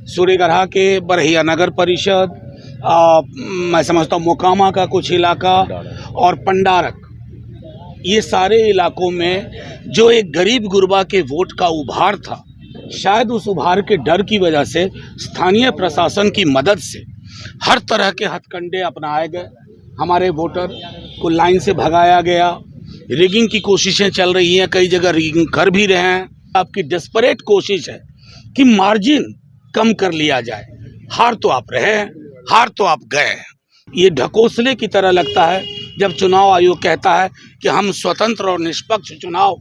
सूर्यगढ़ा के बरहिया नगर परिषद, मैं समझता हूँ मोकामा का कुछ इलाका और पंडारक, ये सारे इलाकों में जो एक गरीब गुरबा के वोट का उभार था, शायद उस उभार के डर की वजह से स्थानीय प्रशासन की मदद से हर तरह के हथकंडे अपनाए गए। हमारे वोटर को लाइन से भगाया गया, रिगिंग की कोशिशें चल रही हैं, कई जगह रिगिंग कर भी रहे हैं। आपकी डेस्परेट कोशिश है कि मार्जिन कम कर लिया जाए। हार तो आप रहे हैं, हार तो आप गए हैं। ये ढकोसले की तरह लगता है जब चुनाव आयोग कहता है कि हम स्वतंत्र और निष्पक्ष चुनाव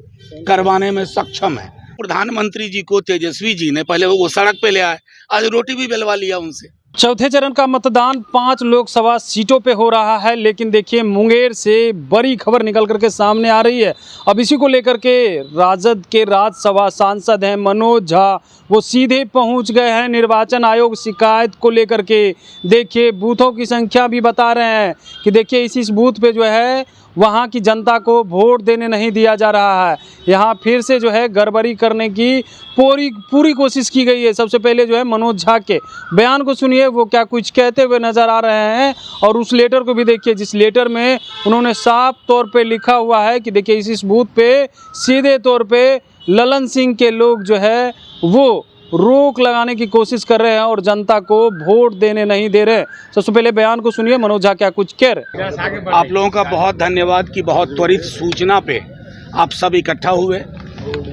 करवाने में सक्षम हैं। प्रधानमंत्री जी को तेजस्वी जी ने पहले वो सड़क पे ले आए, आज रोटी भी बेलवा लिया उनसे। चौथे चरण का मतदान 5 लोकसभा सीटों पे हो रहा है, लेकिन देखिए मुंगेर से बड़ी खबर निकल करके सामने आ रही है। अब इसी को लेकर के राजद के राज्यसभा सांसद हैं मनोज झा, वो सीधे पहुंच गए हैं निर्वाचन आयोग शिकायत को लेकर के। देखिए बूथों की संख्या भी बता रहे हैं कि देखिए इस बूथ पे जो है वहाँ की जनता को वोट देने नहीं दिया जा रहा है। यहाँ फिर से जो है गड़बड़ी करने की पूरी कोशिश की गई है। सबसे पहले जो है मनोज झा के बयान को सुनिए, वो क्या कुछ कहते हुए नज़र आ रहे हैं, और उस लेटर को भी देखिए जिस लेटर में उन्होंने साफ तौर पे लिखा हुआ है कि देखिए इस बूथ पे सीधे तौर पे ललन सिंह के लोग जो है वो रोक लगाने की कोशिश कर रहे हैं और जनता को वोट देने नहीं दे रहे। सबसे पहले बयान को सुनिए, मनोज झा क्या कुछ कह रहे। आप लोगों का बहुत धन्यवाद कि बहुत त्वरित सूचना पे आप सब इकट्ठा हुए।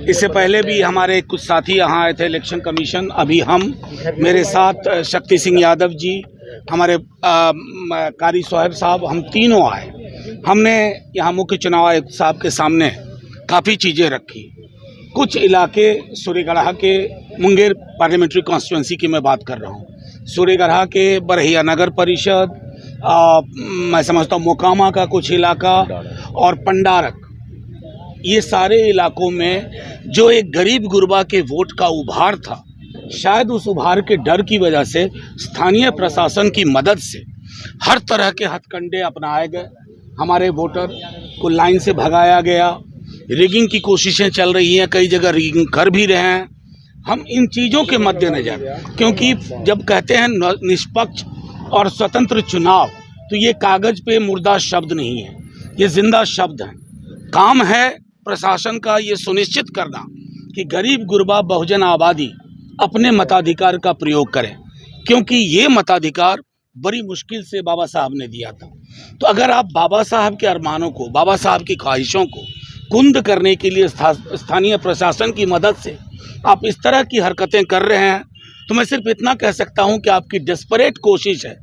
इससे पहले भी हमारे कुछ साथी यहाँ आए थे इलेक्शन कमीशन। अभी हम, मेरे साथ शक्ति सिंह यादव जी, हमारे कारी साहब साहब, हम तीनों आए। हमने यहाँ मुख्य चुनाव आयुक्त साहब के सामने काफ़ी चीज़ें रखी। कुछ इलाके सूर्यगढ़ा के, मुंगेर पार्लियामेंट्री कॉन्स्टिट्यूंसी की मैं बात कर रहा हूँ, सूर्यगढ़ा के बरहिया नगर परिषद, मैं समझता हूँ मोकामा का कुछ इलाका और पंडारक, ये सारे इलाकों में जो एक गरीब गुरबा के वोट का उभार था, शायद उस उभार के डर की वजह से स्थानीय प्रशासन की मदद से हर तरह के हथकंडे अपनाए गए। हमारे वोटर को लाइन से भगाया गया, रिगिंग की कोशिशें चल रही हैं, कई जगह रिगिंग कर भी रहे हैं। हम इन चीज़ों के मद्देनज़र, क्योंकि जब कहते हैं निष्पक्ष और स्वतंत्र चुनाव, तो ये कागज़ पे मुर्दा शब्द नहीं है, ये जिंदा शब्द है। काम है प्रशासन का ये सुनिश्चित करना कि गरीब गुरबा बहुजन आबादी अपने मताधिकार का प्रयोग करें, क्योंकि ये मताधिकार बड़ी मुश्किल से बाबा साहब ने दिया था। तो अगर आप बाबा साहब के अरमानों को, बाबा साहब की ख्वाहिशों को कुंद करने के लिए स्थानीय प्रशासन की मदद से आप इस तरह की हरकतें कर रहे हैं, तो मैं सिर्फ इतना कह सकता हूं कि आपकी डेस्परेट कोशिश है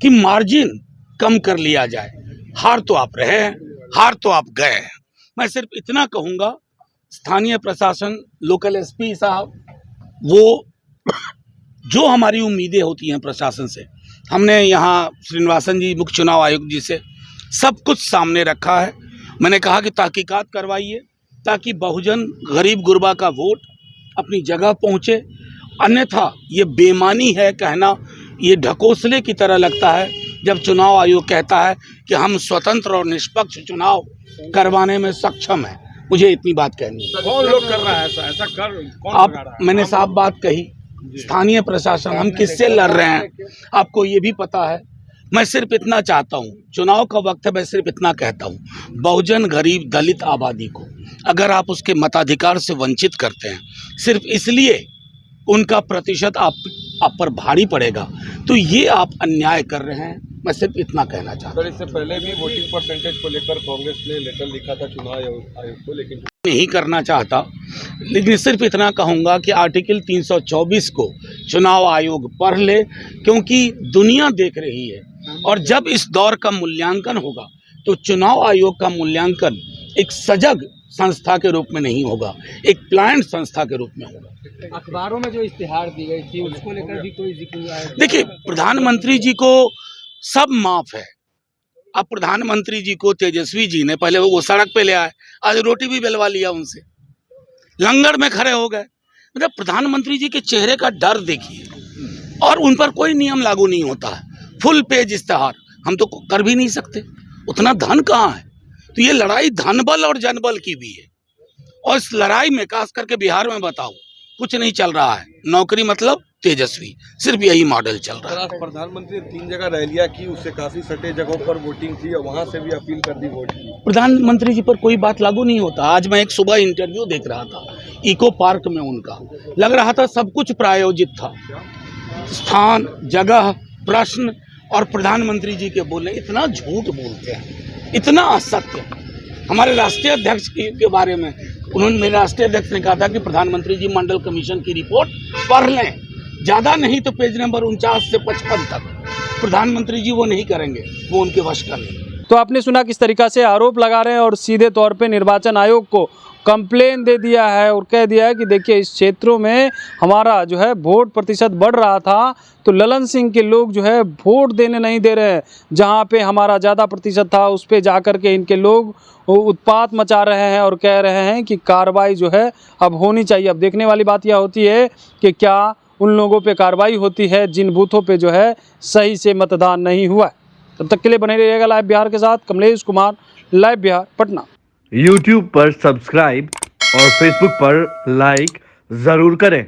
कि मार्जिन कम कर लिया जाए। हार तो आप रहे हैं, हार तो आप गए हैं। मैं सिर्फ इतना कहूँगा, स्थानीय प्रशासन, लोकल एसपी साहब, वो जो हमारी उम्मीदें होती हैं प्रशासन से, हमने यहाँ श्रीनिवासन जी, मुख्य चुनाव आयुक्त जी से सब कुछ सामने रखा है। मैंने कहा कि तहकीकात करवाइए ताकि बहुजन गरीब गुरबा का वोट अपनी जगह पहुँचे। अन्यथा ये बेईमानी है कहना, ये ढकोसले की तरह लगता है जब चुनाव आयोग कहता है कि हम स्वतंत्र और निष्पक्ष चुनाव करवाने में सक्षम हैं। मुझे इतनी बात कहनी है। कौन लोग कर रहा है ऐसा कौन आप, रहा है? मैंने साफ बात कही, स्थानीय प्रशासन। हम किससे लड़ रहे हैं आपको ये भी पता है। मैं सिर्फ इतना चाहता हूँ, चुनाव का वक्त है, मैं सिर्फ इतना कहता हूँ, बहुजन गरीब दलित आबादी को अगर आप उसके मताधिकार से वंचित करते हैं, सिर्फ इसलिए उनका प्रतिशत आप पर भारी पड़ेगा, तो ये आप अन्याय कर रहे हैं। मैं सिर्फ इतना कहना चाहता हूँ। इससे पहले भी वोटिंग परसेंटेज को लेकर कांग्रेस ने लेटर लिखा था चुनाव आयोग को, लेकिन नहीं करना चाहता, लेकिन सिर्फ इतना कहूँगा कि आर्टिकल 324 को चुनाव आयोग पढ़ ले, क्योंकि दुनिया देख रही है। और जब इस दौर का मूल्यांकन होगा तो चुनाव आयोग का मूल्यांकन एक सजग संस्था के रूप में नहीं होगा, एक प्लान्ड संस्था के रूप में होगा। अखबारों में जो इश्तिहार दी गई थी उसको लेकर भी कोई जिक्र आया? देखिए, प्रधानमंत्री जी को सब माफ है। अब प्रधानमंत्री जी को तेजस्वी जी ने पहले वो सड़क पे ले आए, आज रोटी भी बेलवा लिया उनसे, लंगर में खड़े हो गए। मतलब प्रधानमंत्री जी के चेहरे का डर देखिए, और उन पर कोई नियम लागू नहीं होता है। फुल पेज इश्तिहार हम तो कर भी नहीं सकते, उतना धन कहाँ है। तो ये लड़ाई धनबल और जनबल की भी है, और इस लड़ाई में खास करके बिहार में बताओ कुछ नहीं चल रहा है। नौकरी मतलब तेजस्वी, सिर्फ यही मॉडल चल रहा सर, है। आज प्रधानमंत्री ने 3 जगह रैलियां की, उससे काफी सटे जगहों पर वोटिंग थी और वहां से भी अपील कर दी वोट की। प्रधानमंत्री जी पर कोई बात लागू नहीं होता। आज मैं एक सुबह इंटरव्यू देख रहा था इको पार्क में, उनका लग रहा था सब कुछ प्रायोजित था, स्थान, जगह, प्रश्न और प्रधानमंत्री जी के बोलने। इतना झूठ बोलते हैं, इतना असत्य। हमारे राष्ट्रीय अध्यक्ष के बारे में मेरे राष्ट्रीय अध्यक्ष ने कहा था कि प्रधानमंत्री जी मंडल कमीशन की रिपोर्ट पढ़ लें, ज़्यादा नहीं तो पेज नंबर 49 से 55 तक। प्रधानमंत्री जी वो नहीं करेंगे, वो उनके वश का नहीं। तो आपने सुना किस तरीक़ा से आरोप लगा रहे हैं और सीधे तौर पे निर्वाचन आयोग को कंप्लेन दे दिया है और कह दिया है कि देखिए इस क्षेत्रों में हमारा जो है वोट प्रतिशत बढ़ रहा था, तो ललन सिंह के लोग जो है वोट देने नहीं दे रहे हैं। जहां पे हमारा ज़्यादा प्रतिशत था उस पे जा कर के इनके लोग उत्पात मचा रहे हैं और कह रहे हैं कि कार्रवाई जो है अब होनी चाहिए। अब देखने वाली बात यह होती है कि क्या उन लोगों पे कार्रवाई होती है जिन बूथों पे जो है सही से मतदान नहीं हुआ है। तब तक के लिए बने रहिएगा लाइव बिहार के साथ। कमलेश कुमार, लाइव बिहार, पटना। YouTube पर सब्सक्राइब और Facebook पर लाइक ज़रूर करें।